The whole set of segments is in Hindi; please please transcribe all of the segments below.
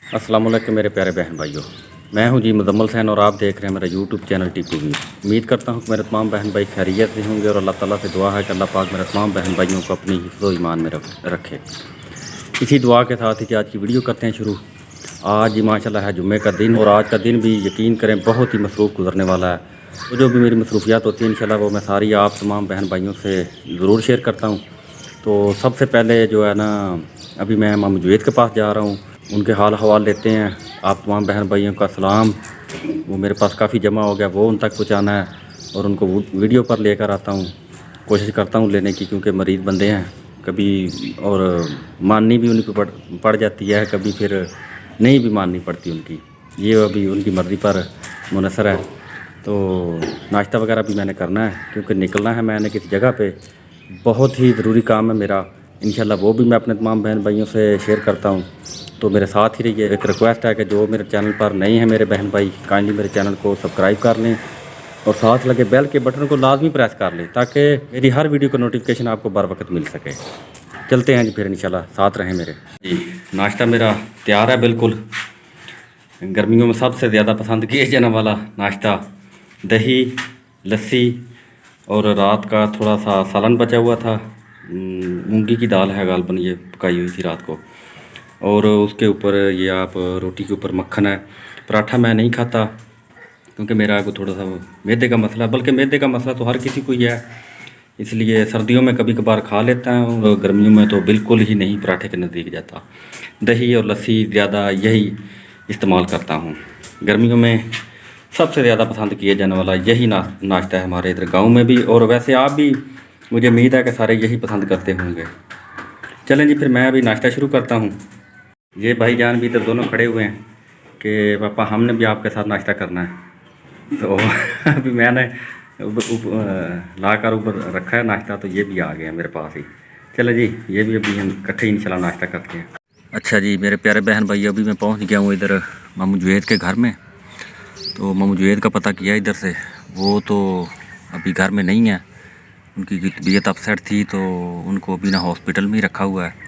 अस्सलाम वालेकुम मेरे प्यारे बहन भाइयों। मैं हूं जी मुजम्मल सैन और आप देख रहे हैं मेरा यूट्यूब चैनल टीपी वी। उम्मीद करता हूं कि मेरे तमाम बहन भाई खैरियत से होंगे और अल्लाह ताला से दुआ है कि अल्लाह पाक मेरे तमाम बहन भाइयों को अपनी हिफ्ज़ ईमान में रखे। इसी दुआ के साथ ही आज की वीडियो करते हैं शुरू। आज ही माशाल्लाह है जुम्मे का दिन और आज का दिन भी यकीन करें बहुत ही मसरूफ़ गुजरने वाला है। तो जो भी मेरी मसरूफियात होती हैं इंशाल्लाह वो मैं सारी आप तमाम बहन भाइयों से ज़रूर शेयर करता हूँ। तो सबसे पहले जो है ना, अभी मैं मामू जुवैद के पास जा रहा हूँ, उनके हाल हवाल लेते हैं। आप तमाम बहन भाइयों का सलाम, वो मेरे पास काफ़ी जमा हो गया, वो उन तक पहुँचाना है और उनको वीडियो पर लेकर आता हूँ। कोशिश करता हूँ लेने की, क्योंकि मरीज़ बंदे हैं कभी, और माननी भी उनकी पड़ जाती है, कभी फिर नहीं भी माननी पड़ती उनकी, ये अभी उनकी मर्ज़ी पर मुनसर है। तो नाश्ता वगैरह भी मैंने करना है क्योंकि निकलना है मैंने किसी जगह पे, बहुत ही ज़रूरी काम है मेरा। इंशाल्लाह वो भी मैं अपने तमाम बहन भाइयों से शेयर करता हूँ। तो मेरे साथ ही रहिए। एक रिक्वेस्ट है कि जो मेरे चैनल पर नए हैं मेरे बहन भाई, काइंडली मेरे चैनल को सब्सक्राइब कर लें और साथ लगे बेल के बटन को लाजमी प्रेस कर लें ताकि मेरी हर वीडियो का नोटिफिकेशन आपको बर वक्त मिल सके। चलते हैं जी फिर, इंशाल्लाह साथ रहें मेरे जी। नाश्ता मेरा तैयार है बिल्कुल। गर्मियों में सबसे ज़्यादा पसंद किए जाने वाला नाश्ता, दही, लस्सी और रात का थोड़ा सा सालन बचा हुआ था। मूंगी की दाल है गालबन, ये पकाई हुई थी रात को, और उसके ऊपर ये आप रोटी के ऊपर मक्खन है। पराठा मैं नहीं खाता क्योंकि मेरा को थोड़ा सा मैदे का मसला, बल्कि मैदे का मसला तो हर किसी को ही है, इसलिए सर्दियों में कभी कभार खा लेता हूँ और गर्मियों में तो बिल्कुल ही नहीं पराठे के नज़दीक जाता। दही और लस्सी ज़्यादा यही इस्तेमाल करता हूँ। गर्मियों में सबसे ज़्यादा पसंद किए जाने वाला यही नाश्ता है हमारे इधर गांव में भी, और वैसे आप भी, मुझे उम्मीद है कि सारे यही पसंद करते होंगे। चलें जी फिर मैं अभी नाश्ता शुरू करता हूँ। ये भाईजान भी इधर दोनों खड़े हुए हैं कि पापा हमने भी आपके साथ नाश्ता करना है। तो अभी मैंने ला कर ऊपर रखा है नाश्ता, तो ये भी आ गए हैं मेरे पास ही। चलो जी, ये भी अभी हम इकट्ठे ही इंशाल्लाह नाश्ता करते हैं। अच्छा जी मेरे प्यारे बहन भाई, अभी मैं पहुंच गया हूँ इधर मामू जुवैद के घर में। तो मामू जुवैद का पता किया इधर से, वो तो अभी घर में नहीं है, उनकी तबीयत अपसेट थी तो उनको अभी ना हॉस्पिटल में ही रखा हुआ है।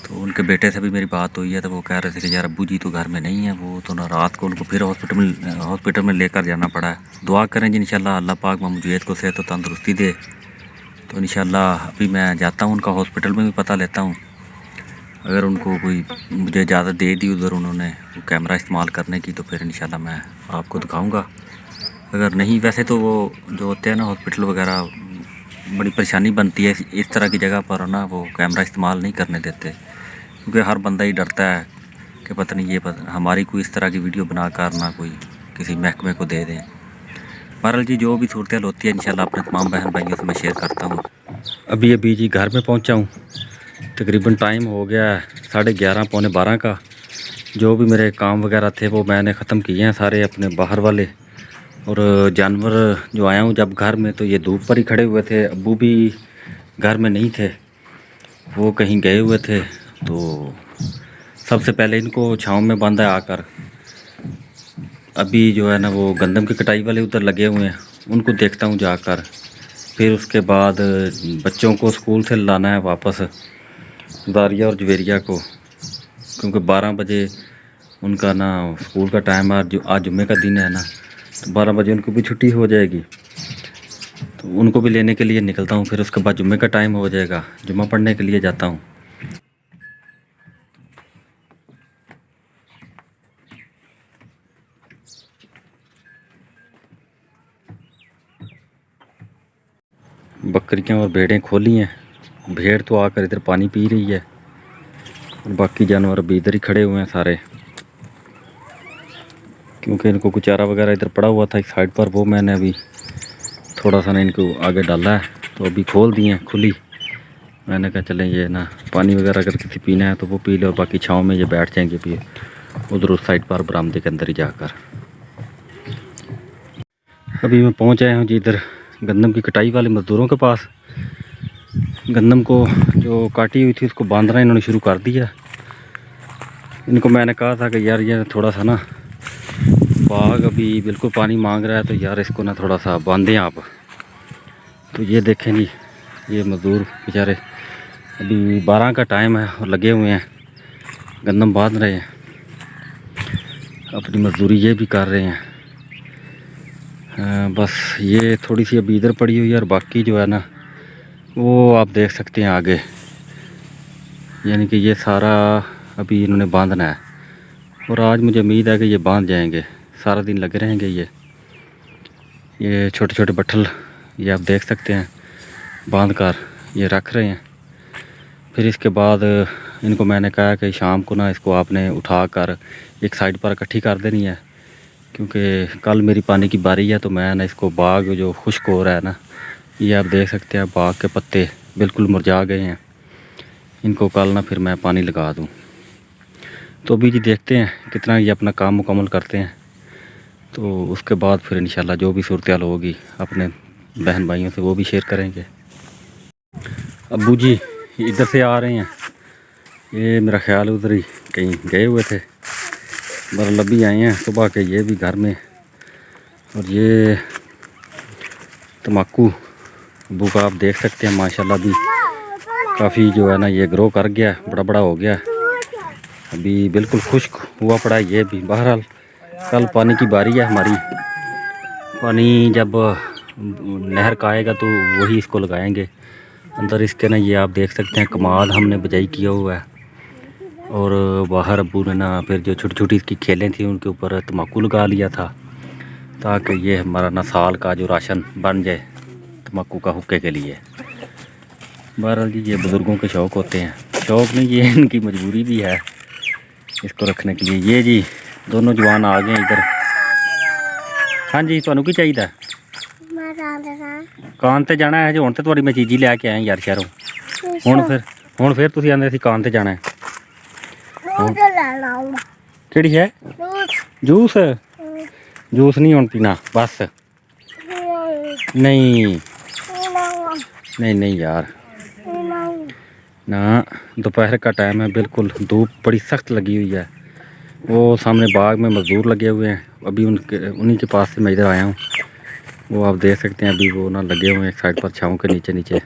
तो उनके बेटे से भी मेरी बात हुई है, तो वो कह रहे थे कि यार अब्बू जी तो घर में नहीं है, वो तो ना रात को उनको फिर हॉस्पिटल में लेकर जाना पड़ा है। दुआ करें जी इंशाल्लाह अल्लाह पाक मामू जुवैद को सेहत और तंदुरुस्ती दे। तो इंशाल्लाह अभी मैं जाता हूँ उनका हॉस्पिटल में भी पता लेता हूँ। अगर उनको कोई मुझे इजाज़त दे दी उधर उन्होंने कैमरा इस्तेमाल करने की, तो फिर इंशाल्लाह मैं आपको दिखाऊँगा। अगर नहीं, वैसे तो वो जो होते हैं ना हॉस्पिटल वगैरह, बड़ी परेशानी बनती है इस तरह की जगह पर ना, वो कैमरा इस्तेमाल नहीं करने देते, क्योंकि हर बंदा ही डरता है कि पता नहीं हमारी कोई इस तरह की वीडियो बनाकर ना कोई किसी महकमे को दे दें। बहरहाल जी जो भी सूरत होती है इंशाल्लाह अपने तमाम बहन भाइयों से मैं शेयर करता हूँ। अभी जी घर में पहुँचा हूँ, तकरीबन टाइम हो गया 11:30 पौने 12 का। जो भी मेरे काम वगैरह थे वो मैंने ख़त्म किए हैं सारे अपने बाहर वाले, और जानवर जो आया हूँ जब घर में तो ये धूप पर ही खड़े हुए थे। अब्बू भी घर में नहीं थे, वो कहीं गए हुए थे। तो सबसे पहले इनको छाँव में बांधा आकर। अभी जो है ना वो गंदम की कटाई वाले उधर लगे हुए हैं, उनको देखता हूँ जाकर। फिर उसके बाद बच्चों को स्कूल से लाना है वापस, दारिया और जवेरिया को, क्योंकि 12 बजे उनका ना स्कूल का टाइम है। आज जुम्मे का दिन है ना, तो 12 बजे उनको भी छुट्टी हो जाएगी, तो उनको भी लेने के लिए निकलता हूँ। फिर उसके बाद जुम्मे का टाइम हो जाएगा, जुम्मा पढ़ने के लिए जाता हूँ। बकरियाँ और भेड़ें खोली हैं। भेड़ तो आकर इधर पानी पी रही है और बाकी जानवर भी इधर ही खड़े हुए हैं सारे, क्योंकि इनको कुछ चारा वगैरह इधर पड़ा हुआ था एक साइड पर, वो मैंने अभी थोड़ा सा ना इनको आगे डाला है, तो अभी खोल दिए हैं खुली। मैंने कहा चलें ये ना पानी वगैरह अगर किसी पीना है तो वो पी ले, और बाकी छाँव में ये बैठ जाएंगे पिए उधर उस साइड पर बरामदे के अंदर ही जाकर। अभी मैं पहुंच आया हूँ जी इधर गंदम की कटाई वाले मज़दूरों के पास। गंदम को जो काटी हुई थी उसको बांधना इन्होंने शुरू कर दिया। इनको मैंने कहा था कि यार ये थोड़ा सा ना बाग अभी बिल्कुल पानी मांग रहा है, तो यार इसको ना थोड़ा सा बांधें आप। तो ये देखें जी, ये मज़दूर बेचारे अभी 12 का टाइम है और लगे हुए हैं, गंदम बांध रहे हैं। अपनी मजदूरी ये भी कर रहे हैं। बस ये थोड़ी सी अभी इधर पड़ी हुई है और बाकी जो है ना वो आप देख सकते हैं आगे, यानी कि ये सारा अभी इन्होंने बांधना है और आज मुझे उम्मीद है कि ये बांध जाएंगे। सारा दिन लगे रहेंगे ये छोटे छोटे बट्ठल ये आप देख सकते हैं बांध कर ये रख रहे हैं। फिर इसके बाद इनको मैंने कहा कि शाम को ना इसको आपने उठा कर एक साइड पर इकट्ठी कर देनी है, क्योंकि कल मेरी पानी की बारी है। तो मैं ना इसको बाग जो खुश्क हो रहा है ना, ये आप देख सकते हैं बाग के पत्ते बिल्कुल मुरझा गए हैं। इनको कल ना फिर मैं पानी लगा दूं। तो अभी जी देखते हैं कितना ये अपना काम मुकम्मल करते हैं, तो उसके बाद फिर इंशाल्लाह जो भी सूरत हाल होगी अपने बहन भाइयों से वो भी शेयर करेंगे। अब्बू जी इधर से आ रहे हैं, ये मेरा ख्याल उधर ही कहीं गए हुए थे, बरल अभी आए हैं सुबह के। ये भी घर में, और ये तम्बाकू अब्बू का आप देख सकते हैं माशाल्लाह भी काफ़ी जो है ना ये ग्रो कर गया, बड़ा बड़ा हो गया, अभी बिल्कुल खुश्क हुआ पड़ा है ये भी। बहरहाल कल पानी की बारी है हमारी, पानी जब नहर का आएगा तो वही इसको लगाएंगे अंदर। इसके ना ये आप देख सकते हैं कमाल हमने बिजाई किया हुआ है, और बाहर अब्बू ने ना फिर जो छोटी छोटी इसकी खेलें थी उनके ऊपर तम्बाकू लगा लिया था, ताकि ये हमारा ना साल का जो राशन बन जाए तम्बाकू का हुक्के के लिए। बहरहाल जी ये बुज़ुर्गों के शौक़ होते हैं, शौक़ नहीं ये इनकी मजबूरी भी है इसको रखने के लिए। ये जी दोनों जवान आ गए इधर। हाँ जी तुहानू की चाहिए? कान ते जाना है जो हुण ते तुहाडी मैं चीज़ी लैके आया यार शहरों। हुण फिर तुसीं आंदे सी कान ते जाना है। केड़ी है? जूस? जूस नहीं हुण पीना बस। नहीं नहीं नहीं यार ना, दोपहर का टाइम है, बिल्कुल धूप बड़ी सख्त लगी हुई है। वो सामने बाग में मज़दूर लगे हुए हैं, अभी उन्हीं के पास से मैं इधर आया हूँ। वो आप देख सकते हैं अभी वो ना लगे हुए हैं एक साइड पर छाँव के नीचे नीचे।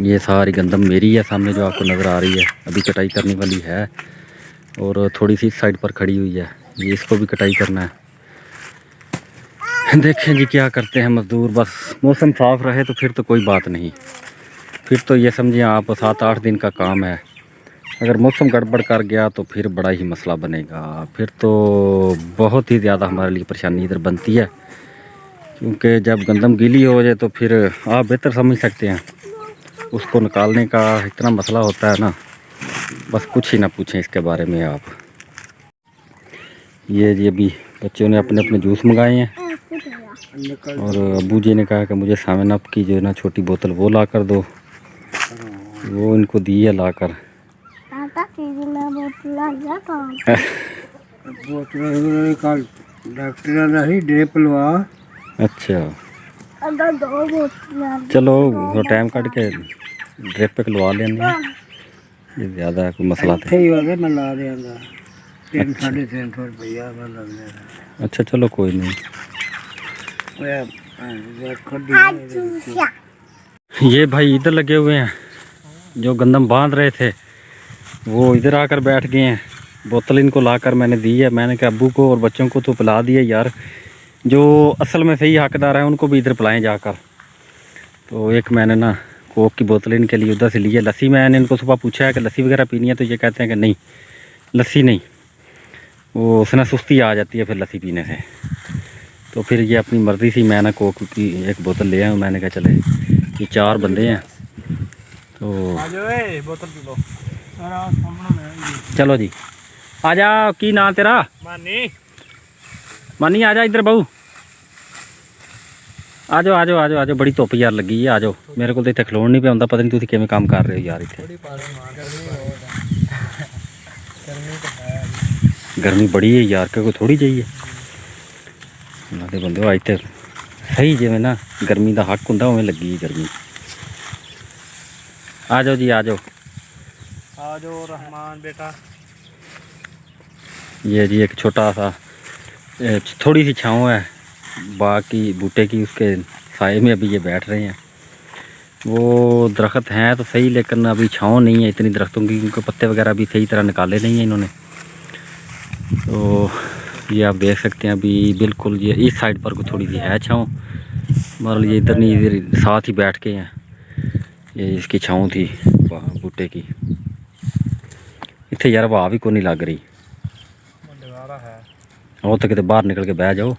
ये सारी गंदम मेरी है सामने जो आपको नज़र आ रही है, अभी कटाई करने वाली है, और थोड़ी सी इस साइड पर खड़ी हुई है, ये इसको भी कटाई करना है। देखें जी क्या करते हैं मज़दूर। बस मौसम साफ़ रहे तो फिर तो कोई बात नहीं, फिर तो ये समझिए आप 7-8 दिन का काम है। अगर मौसम गड़बड़ कर गया तो फिर बड़ा ही मसला बनेगा, फिर तो बहुत ही ज़्यादा हमारे लिए परेशानी इधर बनती है, क्योंकि जब गंदम गीली हो जाए तो फिर आप बेहतर समझ सकते हैं उसको निकालने का इतना मसला होता है ना, बस कुछ ही ना पूछें इसके बारे में आप। ये जी अभी बच्चों ने अपने अपने जूस मंगाए हैं, और अब्बू जी ने कहा कि मुझे 7 अप की जो है ना छोटी बोतल वो ला कर दो, वो इनको दी है ला कर। अच्छा चलो वो टाइम काट के ड्रिप पे लवा लेंगे, ये ज़्यादा कोई मसला था। अच्छा चलो कोई नहीं। ये भाई इधर लगे हुए हैं, जो गंदम बांध रहे थे वो इधर आकर बैठ गए हैं। बोतल इनको लाकर मैंने दी है, मैंने कहा अब्बू को और बच्चों को तो पिला दिया यार, जो असल में सही हकदार है उनको भी इधर पिलाएं जाकर। तो एक मैंने ना कोक की बोतल इनके लिए उधर से ली है। लस्सी मैंने इनको सुबह पूछा है कि लस्सी वगैरह पीनी है, तो ये कहते हैं कि नहीं लस्सी नहीं, वो उसने सुस्ती आ जाती है फिर लस्सी पीने से। तो फिर ये अपनी मर्ज़ी से मैं ना कोक की एक बोतल ले आया हूँ। मैंने कहा चले ये 4 बंदे हैं तो बोतल पी लो। चलो जी आ जा, की ना तेरा? मानी आ जा इधर बहू, आ जाओ आ जाओ आ जाओ आ जाओ, बड़ी धुप्प यार लगी है, आ जाओ। मेरे को तो इतने खलोण नहीं पे आंदा, पता नहीं तुसीं किवें काम कर रहे हो यार इत्थे। गर्मी बड़ी है यार, कोई थोड़ी चाहिए उन्होंने बंदे अज तो सही जिवें ना गर्मी का हक हुंदा उवें लगी गर्मी। आ जाओ जी आ जाओ रहमान बेटा। ये जी एक छोटा सा थोड़ी सी छाँव है बाग की बूटे की, उसके साए में अभी ये बैठ रहे हैं। वो दरख्त हैं तो सही, लेकिन अभी छाँव नहीं है इतनी दरख्तों की, क्योंकि पत्ते वगैरह भी सही तरह निकाले नहीं हैं इन्होंने। तो ये आप देख सकते हैं अभी बिल्कुल ये इस साइड पर को थोड़ी सी है छाँव, मान लीजिए इधर नहीं, इधर साथ ही बैठ के हैं। ये इसकी छाँव थी वहाँ बूटे की। इतने यार हवा भी को नहीं लग रही, वो तो कितने बाहर निकल के बह जाओ।